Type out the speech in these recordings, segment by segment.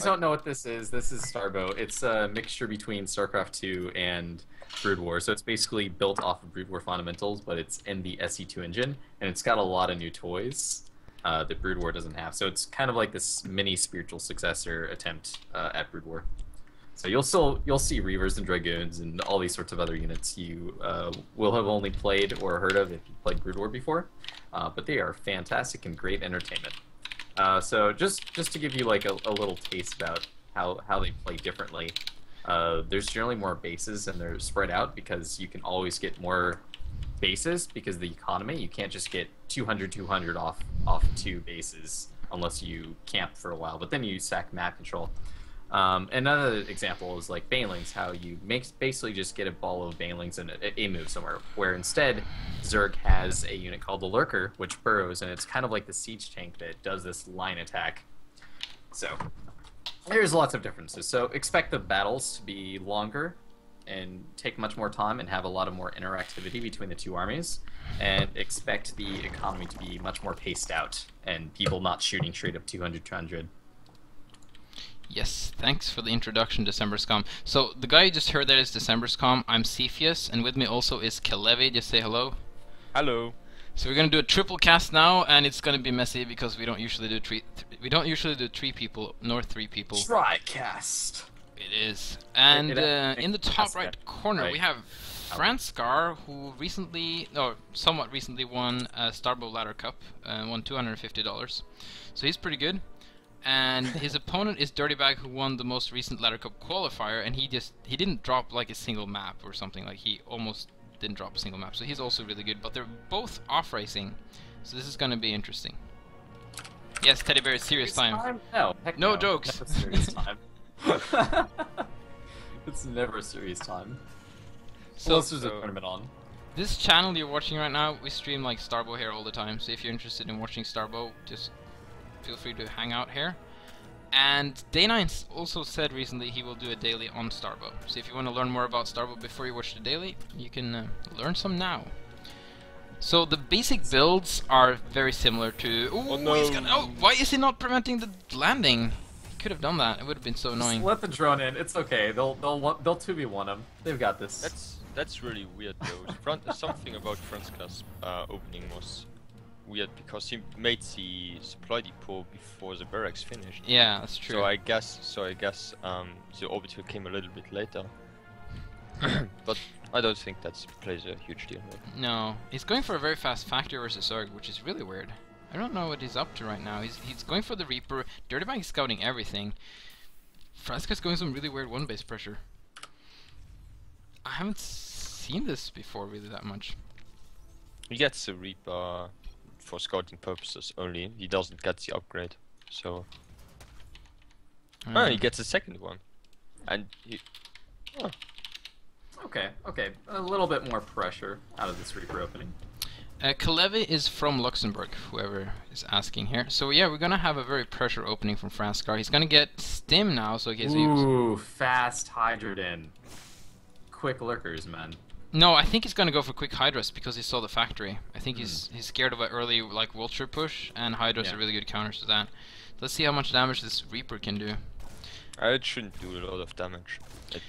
guys don't know what this is Starbow. It's a mixture between StarCraft 2 and Brood War. So it's basically built off of Brood War fundamentals, but it's in the SE2 engine, and it's got a lot of new toys that Brood War doesn't have. So it's kind of like this mini spiritual successor attempt at Brood War. So you'll see Reavers and Dragoons and all these sorts of other units you will have only played or heard of if you played Brood War before, but they are fantastic and great entertainment. So just to give you like a little taste about how they play differently, there's generally more bases and they're spread out because you can always get more bases because of the economy. You can't just get 200 off 2 bases unless you camp for a while, but then you sack map control. Another example is like Banelings, how you basically just get a ball of Banelings and a move somewhere, where instead Zerg has a unit called the Lurker, which burrows, and it's kind of like the siege tank that does this line attack. So there's lots of differences. So expect the battles to be longer and take much more time and have a lot of more interactivity between the two armies, and expect the economy to be much more paced out and people not shooting straight up 200. Yes, thanks for the introduction, DecemberScom. So, the guy you just heard there is DecemberScom. I'm Cepheus, and with me also is Kalevi. Just say hello. Hello. So we're gonna do a triple cast now, and it's gonna be messy because we don't usually do three people nor 3 people. Try-cast. It is. And in the top right corner we have Franscar, who somewhat recently won a Starbow Ladder Cup, won $250. So he's pretty good. And his opponent is Dirtybag, who won the most recent Ladder Cup qualifier, and he didn't drop like a single map or something. Like, he almost didn't drop a single map, so he's also really good. But they're both off racing, so this is gonna be interesting. Yes, Teddy Bear, it's serious time. No, heck no jokes. Never serious time. It's never a serious time. So Unless there's a tournament on. This channel you're watching right now, we stream like Starbow here all the time. So if you're interested in watching Starbow, just feel free to hang out here. And Day9 also said recently he will do a daily on Starbow. So if you want to learn more about Starbow before you watch the daily, you can learn some now. So the basic builds are very similar to... Ooh, oh no! Why is he not preventing the landing? He could have done that. It would have been so annoying. Just let the drone in. It's okay. They'll 2v1 him. They've got this. That's really weird though. Something about Franscar's opening was weird because he made the supply depot before the barracks finished. Yeah, that's true. So I guess the orbital came a little bit later. But I don't think that plays a huge deal. No, he's going for a very fast factory versus Zerg, which is really weird. I don't know what he's up to right now. He's going for the Reaper. Dirtybag is scouting everything. Franscar's going some really weird one-base pressure. I haven't seen this before really that much. He gets the Reaper for scouting purposes only. He doesn't get the upgrade. So he gets a second one, and he. Oh. Okay. A little bit more pressure out of this Reaper opening. Kalevi is from Luxembourg, whoever is asking here. So yeah, we're gonna have a very pressure opening from Franscar. He's gonna get Stim now, so in case Ooh, fast Hydrogen. Quick lurkers, man. No, I think he's gonna go for quick Hydras because he saw the factory. I think he's scared of an early like Vulture push, and Hydras are really good counters to that. Let's see how much damage this Reaper can do. It shouldn't do a lot of damage.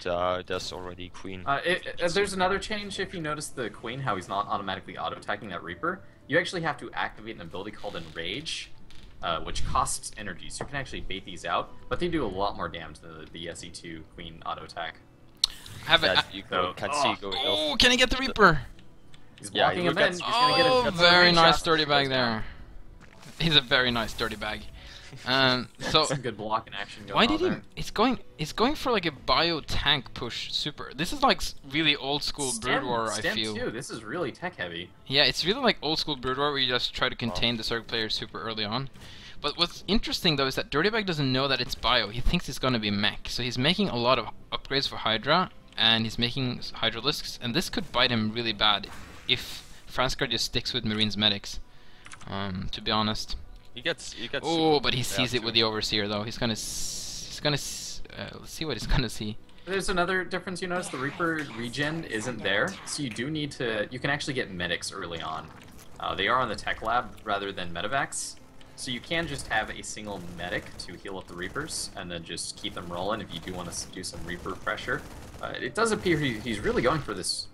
There's already Queen. There's another change. If you notice the Queen, how he's not automatically auto-attacking that Reaper, you actually have to activate an ability called Enrage, which costs energy. So you can actually bait these out, but they do a lot more damage than the SE2 Queen auto-attack. Oh, can he get the Reaper? He's blocking him in. Oh, very nice Dirtybag there. He's a very nice Dirtybag. So some good blocking action going why did on he? there. It's going for like a bio tank push. Super. This is like really old school Brood War. I feel. Too. This is really tech heavy. Yeah, it's really like old school Brood War where you just try to contain the Zerg players super early on. But what's interesting though is that Dirtybag doesn't know that it's bio. He thinks it's gonna be mech, so he's making a lot of upgrades for Hydra, and he's making Hydralisks, and this could bite him really bad if Franscar just sticks with Marines medics. To be honest. He gets. Oh, but he sees it with the Overseer though. He's gonna. Let's see what he's gonna see. There's another difference you notice. The Reaper regen isn't there, so you do need to. You can actually get medics early on. They are on the tech lab rather than medevacs, So you can just have a single medic to heal up the Reapers, and then just keep them rolling if you do want to do some Reaper pressure. It does appear he's really going for this.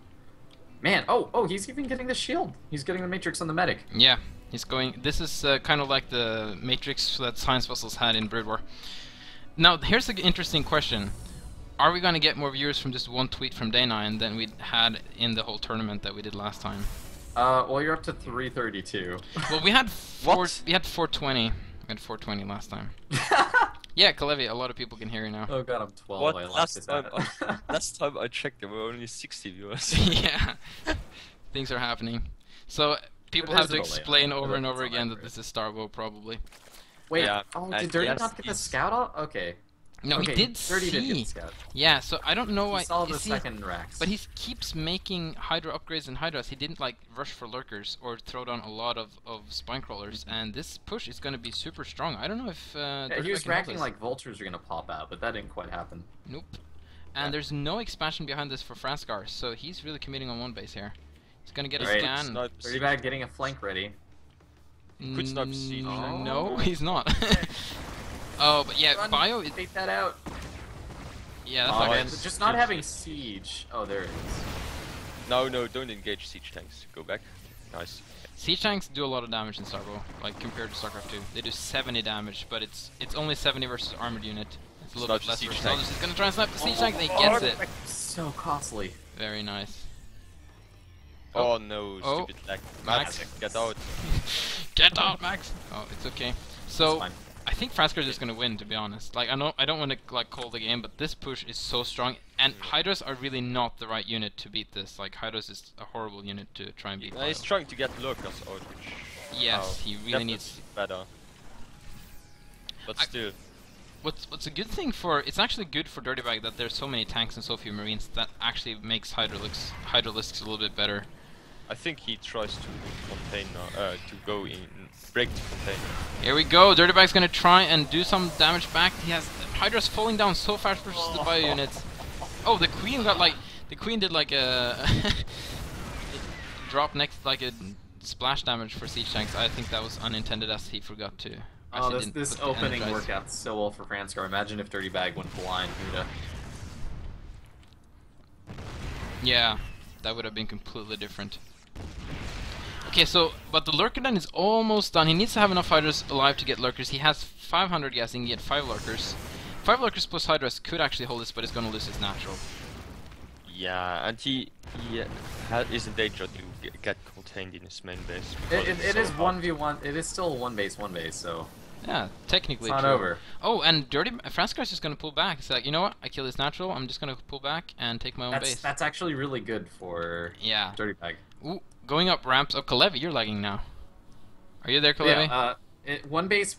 Man, oh, he's even getting the shield. He's getting the Matrix on the medic. Yeah, he's going... This is kind of like the Matrix that Science Vessels had in Brood War. Now, here's an interesting question. Are we going to get more viewers from just one tweet from Day9 than we had in the whole tournament that we did last time? Well, you're up to 332. Well, we had 420. We had 420 last time. Yeah, Kalevi, a lot of people can hear you now. Oh god, I'm 12. What? Last time I checked, there were only 60 viewers. Yeah, things are happening. So people have to explain over and over again that this is Starbow, probably. Wait, yeah. Did Dirty not get the scout off? Okay. No, okay, he did Dirty did get the scout. Yeah, so I don't know why. He saw the second Rax. But he keeps making Hydra upgrades and Hydras. He didn't like rush for lurkers or throw down a lot of spine crawlers, and this push is going to be super strong. I don't know if yeah, he was racking like vultures are going to pop out, but that didn't quite happen. Nope. And there's no expansion behind this for Franscar, so he's really committing on one base here. He's going to get a scan. Dirtybag getting a flank ready. Could snipe siege. No, he's not. Oh, but yeah, Run, Bio... take that out. Yeah, that's man, just not having siege. Oh, there it is. No, don't engage siege tanks. Go back. Nice. Siege tanks do a lot of damage in Starbow, like compared to StarCraft 2. They do 70 damage, but it's only 70 versus armored unit. It's a little bit less versus others. He's gonna try and snipe the siege tank, and he gets it. So costly. Very nice. Oh no, stupid lag. Max, get out. Get out, Max! Oh, it's okay. So, I think Franscar is just gonna win, to be honest. Like, I don't want to like call the game, but this push is so strong, and Hydras are really not the right unit to beat this. Like, Hydras is a horrible unit to try and beat. He's trying to get lurkers out, which... Yes, he really needs... better. But still... What's a good thing for... It's actually good for Dirtybag that there's so many tanks and so few Marines. That actually makes Hydralisks a little bit better. I think he tries to contain to go in, break the container. Here we go, Dirtybag's gonna try and do some damage back. He has Hydra's falling down so fast versus the bio units. Oh, the Queen got like, the Queen did like a drop next, like a splash damage for siege tanks. I think that was unintended as he forgot to. Oh, this opening worked out so well for Franscar. Imagine if Dirtybag went blind. Yeah, that would have been completely different. Okay, so, but the lurker then is almost done. He needs to have enough Hydras alive to get lurkers. He has 500 gas, he can get 5 lurkers. 5 lurkers plus Hydras could actually hold this, but he's gonna lose his natural. Yeah, and he is in danger to get contained in his main base. It is 1v1, it is still 1 base, so... Yeah, technically it's not over. Oh, and Franscar is just gonna pull back. He's like, you know what, I kill his natural, I'm just gonna pull back and take my own base. That's actually really good for Dirtybag. Ooh, going up ramps. Oh, Kalevi, you're lagging now. Are you there, Kalevi? Yeah, 1 base.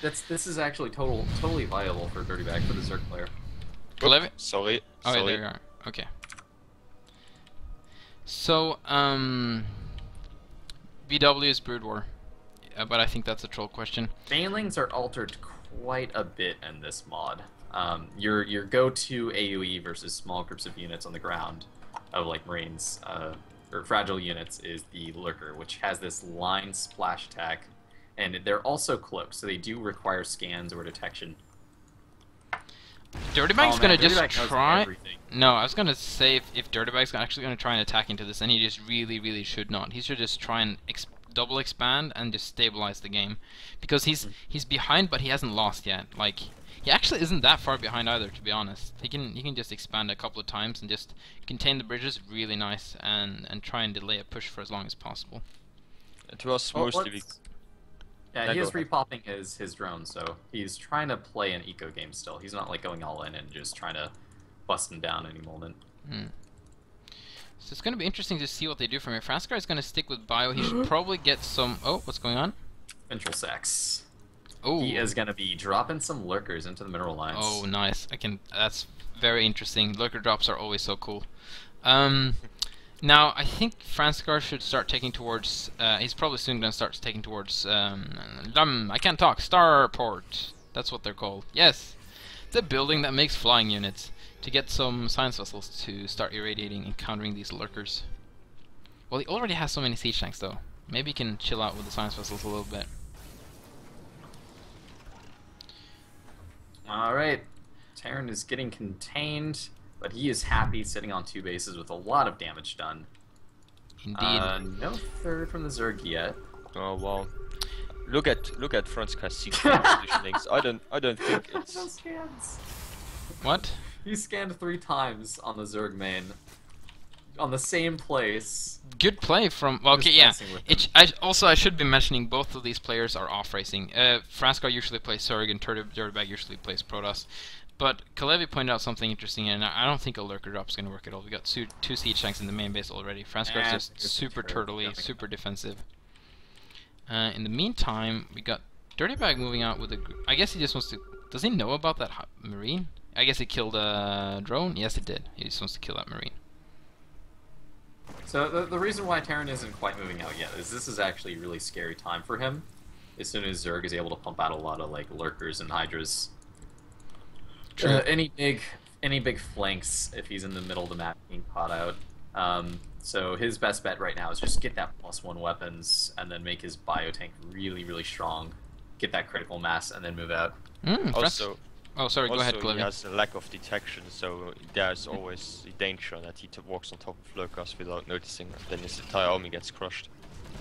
This is actually totally viable for Dirtybag for the Zerg player. Kalevi? Sorry. Oh, yeah, there you are. Okay. So, BW is Brood War, but I think that's a troll question. Banelings are altered quite a bit in this mod. Your go-to AoE versus small groups of units on the ground, of like Marines, or fragile units, is the Lurker, which has this line splash attack, and they're also cloaked, so they do require scans or detection. Dirtybag's gonna just try. No, I was gonna say if Dirtybag's actually gonna try and attack into this, and he just really should not. He should just try and double expand and just stabilize the game, because he's behind, but he hasn't lost yet. Like, he actually isn't that far behind either, to be honest. He can just expand a couple of times and just contain the bridges really nice and try and delay a push for as long as possible. It was mostly... Yeah, he is repopping his drone, so he's trying to play an eco game still. He's not like going all in and just trying to bust him down any moment. So it's going to be interesting to see what they do from here. Franscar is going to stick with bio. He should probably get some... Oh, what's going on? Ventral Sacks. Oh. He is going to be dropping some lurkers into the mineral lines. Oh, nice. That's very interesting. Lurker drops are always so cool. Now, I think Franscar should start taking towards... he's probably soon going to start taking towards... I can't talk. Starport. That's what they're called. Yes. The building that makes flying units. To get some science vessels to start irradiating and countering these lurkers. Well, he already has so many siege tanks, though. Maybe he can chill out with the science vessels a little bit. Alright. Terran is getting contained, but he is happy sitting on 2 bases with a lot of damage done. Indeed. No third from the Zerg yet. Oh well. Look at Franscar's siege positionings. I don't think it's. No scans. What? He scanned 3 times on the Zerg main. On the same place. Good play from. Well, okay, yeah. I should be mentioning both of these players are off racing. Franscar usually plays Zerg and Dirtybag usually plays Protoss. But Kalevi pointed out something interesting, and I don't think a lurker drop is going to work at all. We got 2 siege tanks in the main base already. Franscar is just super turtley, super defensive. In the meantime, we got Dirtybag moving out with a. I guess he just wants to. Does he know about that Marine? I guess he killed a drone. Yes, it did. He just wants to kill that Marine. So the reason why Terran isn't quite moving out yet is this is actually a really scary time for him. As soon as Zerg is able to pump out a lot of like lurkers and hydras. Any big flanks if he's in the middle of the map being caught out. So his best bet right now is just get that +1 weapons and then make his bio tank really, really strong. Get that critical mass and then move out. Also, oh, sorry. Go ahead, Chloe. He has a lack of detection, so there's always the danger that he walks on top of lurkers without noticing, and then his entire army gets crushed.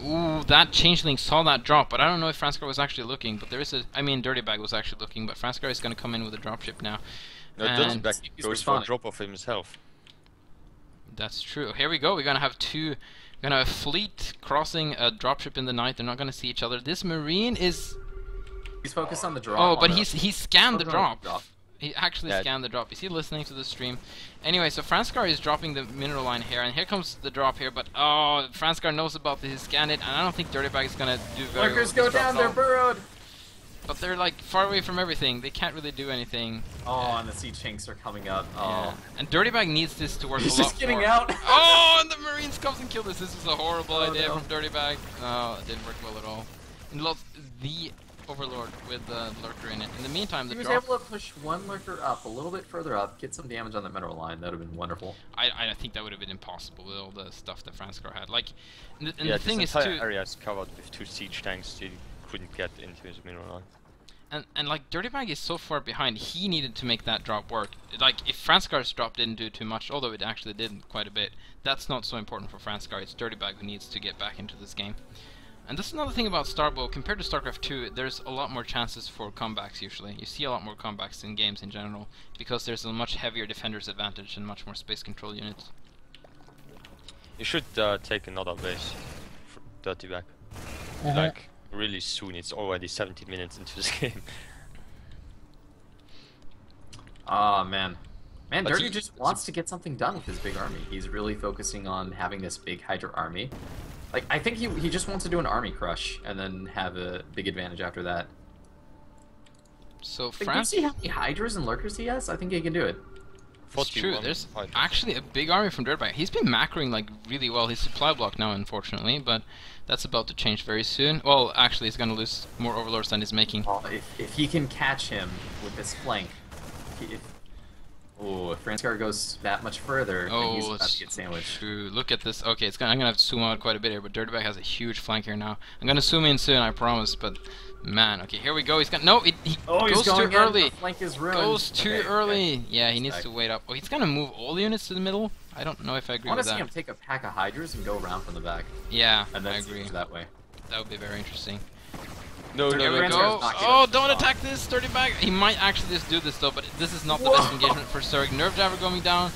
Ooh, that changeling saw that drop, but I don't know if Franscar was actually looking. But there is a. I mean, Dirtybag was actually looking, but Franscar is going to come in with a dropship now. No, Dirtybag goes for a drop of himself. That's true. Here we go. We're gonna have We're gonna have a fleet crossing a dropship in the night. They're not gonna see each other. This Marine is. He's focused on the drop. Oh, but he scanned the drop. drop. He actually scanned the drop. Is he listening to the stream? Anyway, so Franscar is dropping the mineral line here, and here comes the drop here. But oh, Franscar knows about this. He scanned it, and I don't think Dirtybag is gonna do very well. Lurkers go down. They're burrowed. But they're like far away from everything. They can't really do anything. Oh, and the siege tanks are coming up. Oh. Yeah. And Dirtybag needs this to work He's a lot just getting more. out. Oh, and the Marines comes and kill this. This is a horrible idea no. from Dirtybag. No, it didn't work well at all. And lost the Overlord with the lurker in it. In the meantime, the he was drop... able to push 1 lurker up a little bit further up, get some damage on the mineral line. That would have been wonderful. I think that would have been impossible with all the stuff that Franscar had. Like, and yeah, the thing is too. The entire area is covered with 2 siege tanks. He couldn't get into his mineral line. And like Dirtybag is so far behind, he needed to make that drop work. Like if Franscar's drop didn't do too much, although it actually did quite a bit, that's not so important for Franscar. It's Dirtybag who needs to get back into this game. And that's another thing about Starbow. Compared to StarCraft 2, there's a lot more chances for comebacks usually. You see a lot more comebacks in games in general, because there's a much heavier defender's advantage and much more space control units. You should take another base for Dirtybag. Like, really soon. It's already 17 minutes into this game. Oh, man. Man, But Dirty just wants to get something done with his big army. He's really focusing on having this big Hydra army. Like, I think he just wants to do an army crush and then have a big advantage after that. So Like, do you see how many Hydras and Lurkers he has? I think he can do it. It's true, there's actually a big army from Dirtybag. He's been macroing like really well. He's supply block now, unfortunately, but that's about to change very soon. Well, actually, he's going to lose more overlords than he's making. Oh, if he can catch him with this flank, if Franscar goes that much further, then he's about to get sandwiched. True. Look at this. Okay, I'm gonna have to zoom out quite a bit here, but Dirtybag has a huge flank here now. I'm gonna zoom in soon, I promise. But man, okay, here we go. He's got he goes too early. The flank is ruined. Goes too early. Okay. Yeah, he needs to wait up. Oh, he's gonna move all the units to the middle. I don't know if I agree with that. I want to see him take a pack of Hydras and go around from the back. Yeah, and then I agree. That way. That would be very interesting. No, Here we go. Oh, don't attack this Dirtybag. He might actually just do this though, but this is not the best engagement for Zerg. Nerve Jabber going down.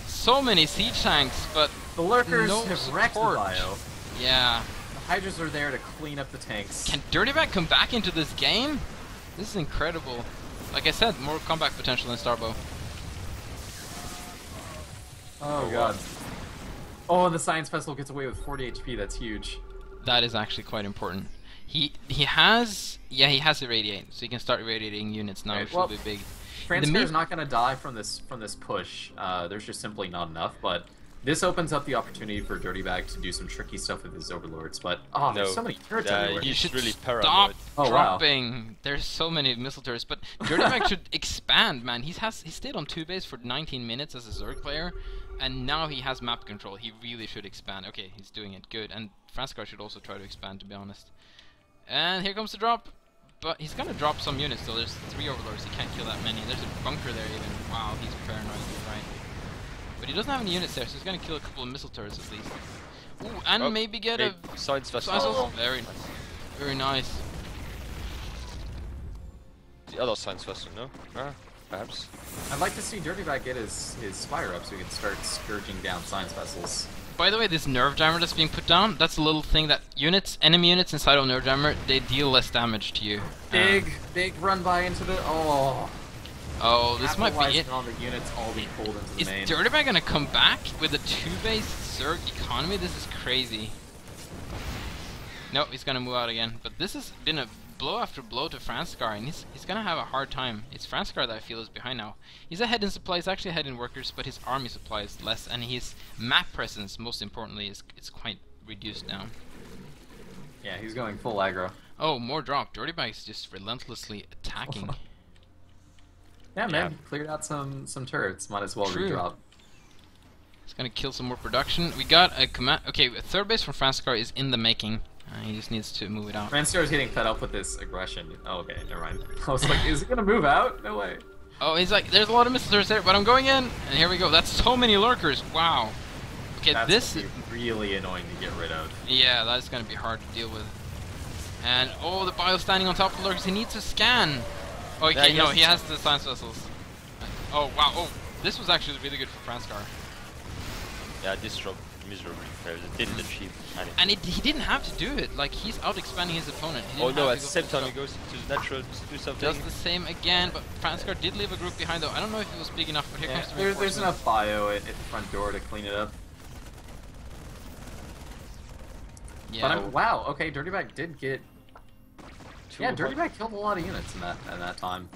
So many siege tanks, but the Lurkers no have support. wrecked the bio. Yeah. The Hydras are there to clean up the tanks. Can Dirtybag come back into this game? This is incredible. Like I said, more comeback potential than Starbow. Oh god. Oh, and the Science Vessel gets away with 40 HP. That's huge. That is actually quite important. He has irradiate, so he can start irradiating units now, which will be big. Franscar is not going to die from this push. There's just simply not enough. But this opens up the opportunity for Dirtybag to do some tricky stuff with his overlords. But there's so many turrets everywhere. You should really stop dropping. Wow. There's so many missile turrets. But Dirtybag should expand, man. He stayed on 2 base for 19 minutes as a Zerg player, and now he has map control. He really should expand. Okay, he's doing it good. And Franscar should also try to expand, to be honest. And here comes the drop. but he's gonna drop some units though. There's 3 overlords, he can't kill that many. There's a bunker there even. Wow, he's paranoid, you're right. But he doesn't have any units there, so he's gonna kill a couple of missile turrets at least. Ooh, and maybe get a science vessel. Oh, very nice. Very nice. The other science vessel, no? Perhaps. I'd like to see Dirtybag get his spire up so he can start scourging down science vessels. By the way, this nerve jammer that's being put down, that's a little thing that enemy units inside of nerve jammer, they deal less damage to you. Big run by into the Oh, this might be it. On the units all be pulled into the main. Is Dirtybag gonna come back with a 2-base Zerg economy? This is crazy. Nope, he's gonna move out again. But this has been a blow after blow to Franscar, and he's gonna have a hard time. It's Franscar that I feel is behind now. He's ahead in supplies, actually ahead in workers, but his army supply is less, and his map presence, most importantly, is quite reduced now. Yeah, he's going full aggro. Oh, more drop. Dirtybag is just relentlessly attacking. Yeah, man, he cleared out some turrets. Might as well redrop. He's gonna kill some more production. We got a command. Okay, a 3rd base from Franscar is in the making. He just needs to move it out. Franscar is getting fed up with this aggression. Oh, okay, never mind. I was like, is it gonna move out? No way. Oh, he's like, there's a lot of missile turrets there, but I'm going in, and here we go. That's so many lurkers. Wow. Okay, this is really annoying to get rid of. Yeah, that's gonna be hard to deal with. And oh, the bio standing on top of the lurkers. He needs to scan. Oh, okay, no, he has the science vessels. Oh wow. Oh, this was actually really good for Franscar. Yeah, this dropped miserably. It didn't achieve anything. And he didn't have to do it. Like, he's out expanding his opponent. Oh no, at the same time he goes to the natural to do something. Does the same again, but Franscar did leave a group behind though. I don't know if it was big enough, but here comes the reinforcement. There's enough bio at the front door to clean it up. Yeah. But wow, okay, Dirtybag did get... Yeah, Dirtybag killed a lot of units in that time.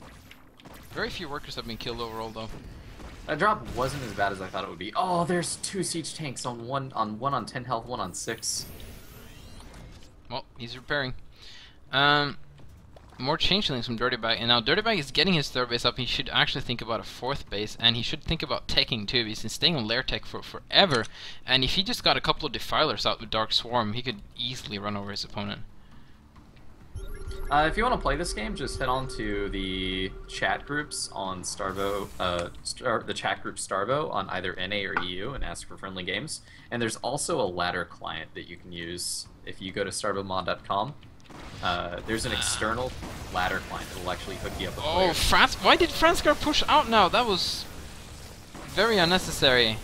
Very few workers have been killed overall though. That drop wasn't as bad as I thought it would be. Oh, there's 2 siege tanks on one on 10 health, one on 6. Well, he's repairing. More changelings from Dirtybag, and now Dirtybag is getting his 3rd base up. He should actually think about a 4th base, and he should think about teching too. He's been staying on lair tech for forever, and if he just got a couple of defilers out with Dark Swarm, he could easily run over his opponent. If you want to play this game, just head on to the chat groups on Starbow, the chat group Starbow on either NA or EU, and ask for friendly games. And there's also a ladder client that you can use if you go to starbowmod.com. There's an external ladder client that will actually hook you up with players. Why did Franscar push out now? That was very unnecessary.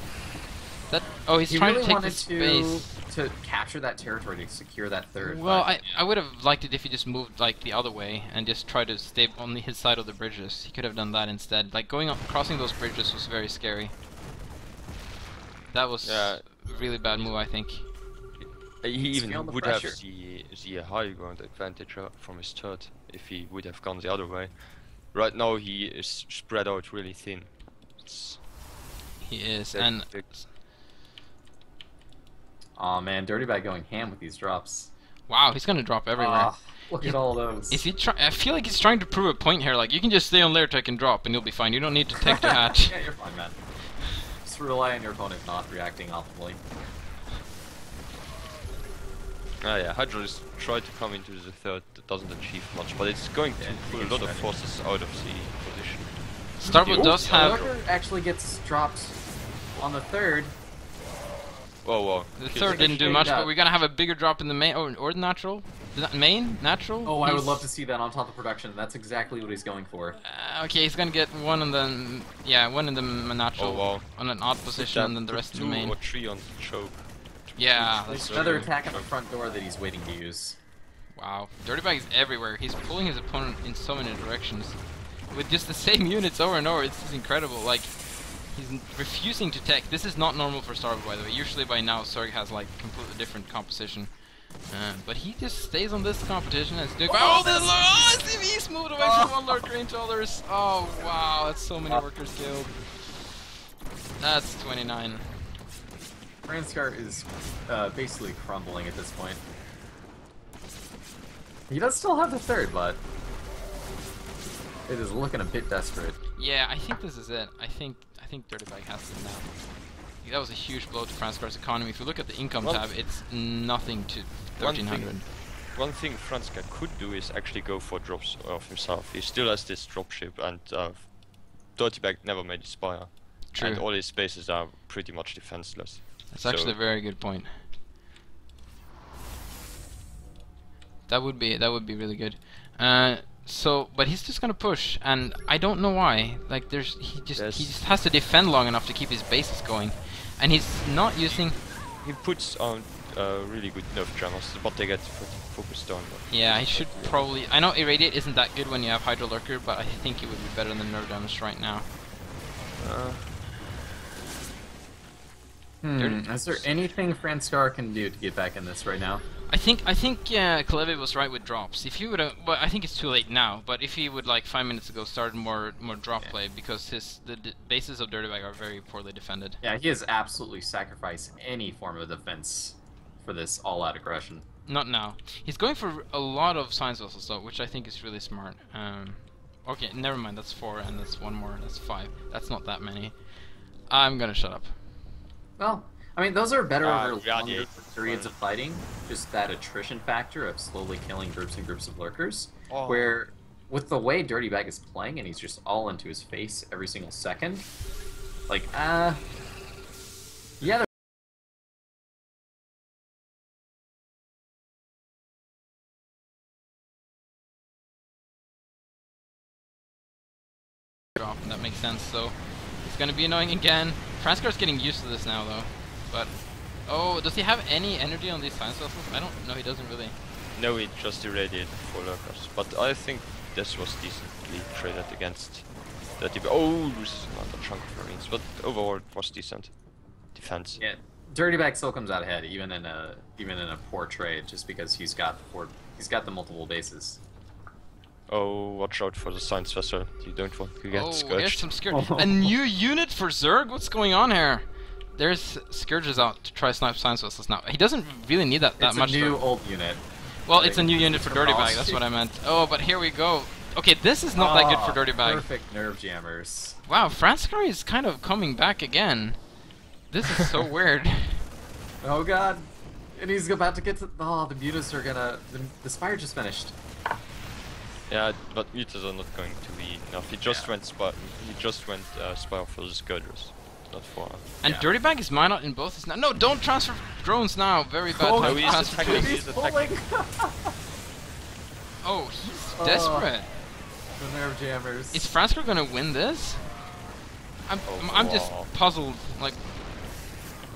He's trying to take this base. To capture that territory, to secure that 3rd. Well, I would have liked it if he just moved like the other way and just tried to stay on his side of the bridges. He could have done that instead. Like crossing those bridges was very scary. That was a really bad move, I think. He even would have the high ground advantage from his 3rd if he would have gone the other way. Right now he is spread out really thin. He is, and oh man, Dirtybag going ham with these drops. Wow, he's gonna drop everywhere. Look at all those. Is he I feel like he's trying to prove a point here. Like, you can just stay on lair tech and drop, and you'll be fine. You don't need to take the hatch. Yeah, you're fine, man. Just rely on your opponent not reacting optimally. Yeah, Hydra is trying to come into the 3rd. That doesn't achieve much, but it's going to pull a lot of forces out of the position. Starbow does have... actually gets dropped on the 3rd. Whoa. The 3rd didn't do much, but we're gonna have a bigger drop in the main, or the natural. Is that main? Natural? Oh, I would love to see that on top of production. That's exactly what he's going for. Okay, he's gonna get one in the... Yeah, one in the natural, on an odd position, and then the rest in the main. 2 or 3 on the choke. Yeah, there's another attack at the front door that he's waiting to use. Wow, Dirtybag is everywhere. He's pulling his opponent in so many directions. With just the same units over and over, it's just incredible. Like, he's refusing to tech. This is not normal for Starbow, by the way. Usually by now, Zerg has like completely different composition. But he just stays on this competition and is doing... he's moved away from one lurker into others. Oh, wow, that's so many workers killed. That's 29. Franscar is basically crumbling at this point. He does still have the 3rd, but it is looking a bit desperate. Yeah, I think this is it. I think Dirtybag has it now. That was a huge blow to Franscar's economy. If you look at the income tab, it's nothing to 1300. one thing Franscar could do is actually go for drops of himself. He still has this dropship, and Dirtybag never made his spire. True. And all his bases are pretty much defenseless. That's actually a very good point. That would be really good. But he's just gonna push, and I don't know why. Like, he just has to defend long enough to keep his bases going, and he's not using. He puts on really good nerf jammers, but they get focused on. Yeah, he should probably. I know Irradiate isn't that good when you have Hydro Lurker, but I think it would be better than nerf jammers right now. Is there anything Franscar can do to get back in this right now? I think Kaleve was right with drops. If he would, well, I think it's too late now. But if he would, like 5 minutes ago, started more drop play, because the bases of Dirtybag are very poorly defended. Yeah, he has absolutely sacrificed any form of defense for this all-out aggression. Not now. He's going for a lot of Science Vessels though, which I think is really smart. Okay, never mind. That's 4, and that's 1 more. That's 5. That's not that many. I'm gonna shut up. Well, I mean, those are better over yeah, longer periods of fighting. Just that attrition factor of slowly killing groups and groups of lurkers. Where, with the way Dirtybag is playing, and he's just all into his face every single second, like, yeah. Drop, and that makes sense. So it's gonna be annoying again. Franscar's getting used to this now, though. But oh, does he have any energy on these Science Vessels? I don't know. He doesn't really. No, he just irradiated 4 lurkers. But I think this was decently traded against Dirtybag. Oh, this is another chunk of Marines, but overall it was decent defense. Yeah, Dirtybag still comes out ahead, even in a poor trade, just because he's got the multiple bases. Oh, watch out for the Science Vessel. You don't want to get scourged. Here's some Scourge. A new unit for Zerg? What's going on here? There's Scourges out to try snipe Science Vessels now. He doesn't really need that much. It's a new old unit. Well, it's a new unit for Dirtybag, that's what I meant. Oh, but here we go. Okay, this is not that good for Dirtybag. Perfect nerve jammers. Wow, Franscar is kind of coming back again. This is so weird. Oh god. And he's about to get to... Oh, the mutas are gonna... The Spire just finished. Yeah, but mutas are not going to be enough. He just went Spire for the Scourgers. Not for... And Dirtybag is mined out in both his... No, don't transfer drones now! Very bad time to transfer drones. He's pulling! Oh, he's desperate. The nerve jammers. Is Franscar gonna win this? I'm just puzzled, like...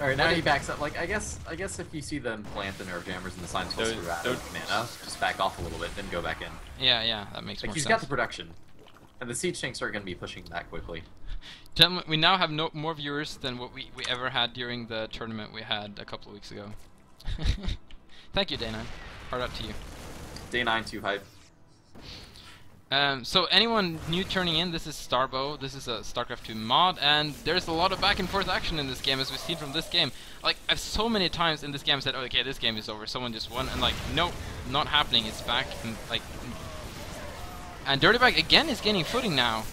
Alright, now he backs up. Like, I guess if you see them plant the nerve jammers and the Science Vessels are out of mana, just back off a little bit, then go back in. Yeah, that makes more sense. He's got the production. And the siege tanks are going to be pushing that quickly. Gentlemen, we now have more viewers than what we ever had during the tournament we had a couple of weeks ago. Thank you, Day9. Hard up to you. Day9 too hype. So anyone new turning in, this is Starbow, this is a StarCraft 2 mod, and there's a lot of back and forth action in this game, as we've seen from this game. Like, I've so many times in this game said, oh, okay, this game is over, someone just won, and like, nope, not happening, it's back, and like... And Dirtybag again is gaining footing now.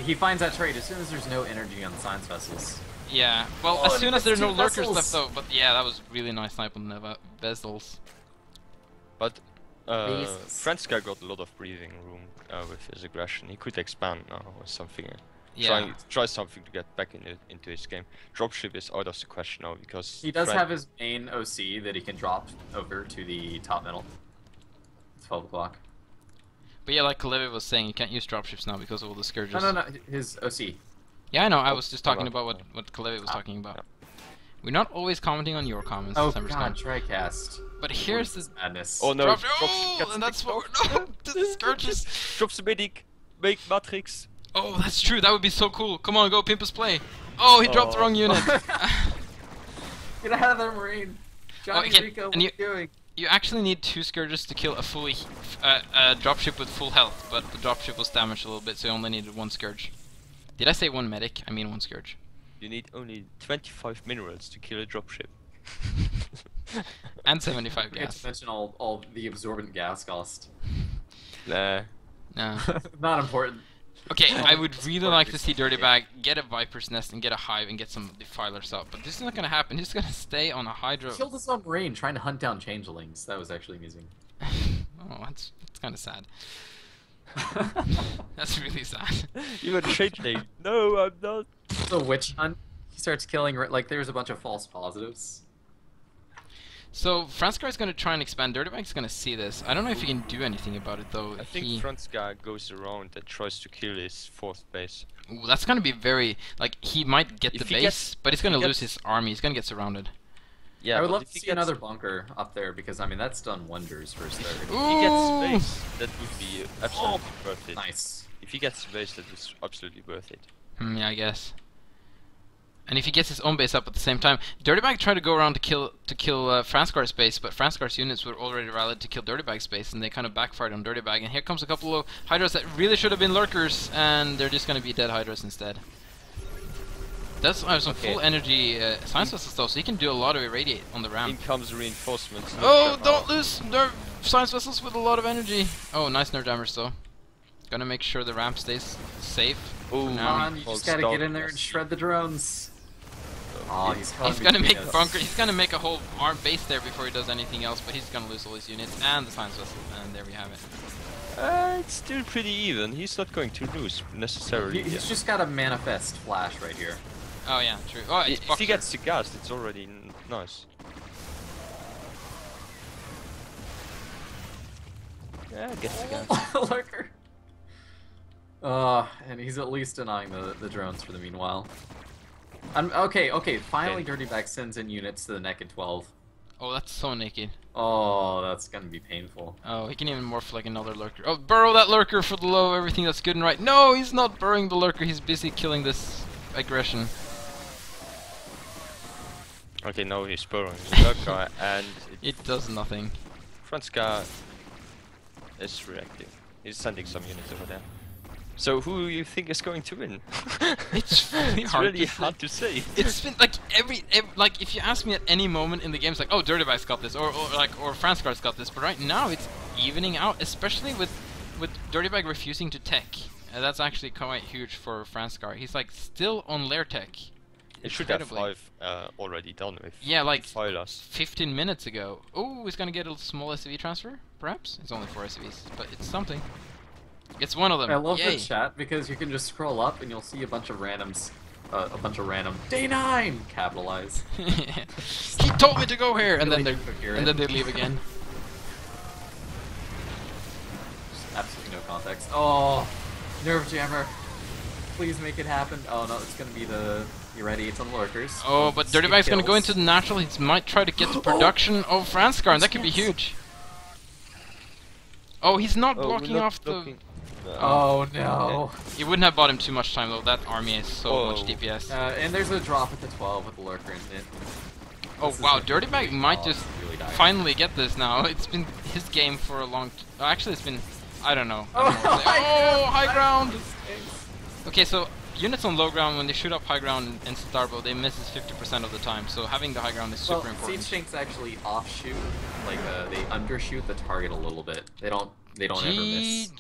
He finds that trade as soon as there's no energy on the Science Vessels. Yeah, well, as soon as there's no lurkers left though, but yeah, that was really nice snipe on the vessels. But Franscar got a lot of breathing room with his aggression. He could expand now or something. Try something to get back into his game. Dropship is out of the question now because he does have his main OC that he can drop over to the top middle. It's 12 o'clock. But yeah, like Kaleve was saying, you can't use dropships now because of all the Scourges. No, his OC. Yeah, I know, I was just talking about what Kaleve was talking about. Yeah. We're not always commenting on your comments. Oh god, TriCast. But here's the madness. Oh no, and that's what we're... No, the Scourges! Drops the medic, make Matrix. Oh, that's true, that would be so cool. Come on, go, Pimpus play. Oh, he dropped the wrong unit. Get out of there, Marine. Johnny Rico, what are you doing? You actually need 2 Scourges to kill a fully dropship with full health, but the dropship was damaged a little bit, so you only needed 1 Scourge. Did I say 1 medic? I mean 1 Scourge. You need only 25 minerals to kill a dropship. And 75 gas. To mention all the absorbent gas cost. Nah. No. Not important. Okay, I would really like to see Dirtybag get a Viper's Nest and get a Hive and get some Defilers up, but this is not gonna happen. He's gonna stay on a Hydra. He killed his own brain trying to hunt down changelings. That was actually amusing. Oh, that's kind of sad. That's really sad. You got a changeling. No, I'm not. The witch hunt. He starts killing. Like there's a bunch of false positives. So Franscar is going to try and expand. Dirtybag's going to see this. I don't know if he can do anything about it though. I think Franscar goes around and tries to kill his 4th base. Ooh, that's going to be very like he might get the base, but he's going to lose his army. He's going to get surrounded. Yeah, I would love to see another bunker up there because I mean that's done wonders for Star. If he gets space, that would be absolutely worth it. Nice. If he gets space, that is absolutely worth it. Yeah, I guess. And if he gets his own base up at the same time, Dirtybag tried to go around to kill Franscar's base, but Franscar's units were already rallied to kill Dirtybag's base, and they kind of backfired on Dirtybag. And here comes a couple of Hydras that really should have been lurkers, and they're just going to be dead Hydras instead. That's some full energy science vessels though, so he can do a lot of irradiate on the ramp. In comes reinforcements. Oh, don't lose science vessels with a lot of energy. Oh, nice nerve damage though. Gonna make sure the ramp stays safe. Oh, come on, you just gotta get in there and shred the drones. Oh, he's gonna make bunker. He's gonna make a whole arm base there before he does anything else, but he's gonna lose all his units and the science vessel, and there we have it. It's still pretty even. He's not going to lose necessarily. He's just got a manifest flash right here. Oh yeah, true. Oh, if he gets the gas, it's already nice. Yeah, gets the gas. Lurker. And he's at least denying the drones for the meanwhile. Okay, finally Dirtybag sends in units to the Naked 12. Oh, that's so naked. Oh, that's gonna be painful. Oh, he can even morph like another lurker. Oh, burrow that lurker for the low, everything that's good and right. No, he's not burrowing the lurker, he's busy killing this aggression. Okay, now he's burrowing the lurker and... It does nothing. Franscar is reacting. He's sending some units over there. So who do you think is going to win? It's really hard to say. It's been like every like if you ask me at any moment in the game, it's like, oh, Dirtybag's got this, or Franscar's got this. But right now it's evening out, especially with Dirtybag refusing to tech. That's actually quite huge for Franscar. He's like still on lair tech. It should have 5 already done with. Yeah, like Defilers. 15 minutes ago. Oh, he's gonna get a small SCV transfer, perhaps. It's only 4 SCVs, but it's something. It's one of them. I love Yay. the chat because you can just scroll up and you'll see a bunch of randoms, day 9 capitalize. He told me to go here, and then they leave again. Just absolutely no context. Oh, nerve jammer! Please make it happen. Oh no, it's gonna be the. You ready? It's on lurkers. Oh, but Dirtybag's gonna go into the natural. He might try to get the production of Franscar, and that could be huge. Oh, he's not blocking off the. Oh no! You wouldn't have bought him too much time though. That army is so much DPS. And there's a drop at the 12 with the lurker in it. Oh wow, Dirtybag might just finally get this now. It's been his game for a long. Actually, it's been. I don't know. High ground. Okay, so units on low ground, when they shoot up high ground in Starbow, they miss 50% of the time. So having the high ground is super important. Siege tanks actually offshoot, like they undershoot the target a little bit. They don't ever miss.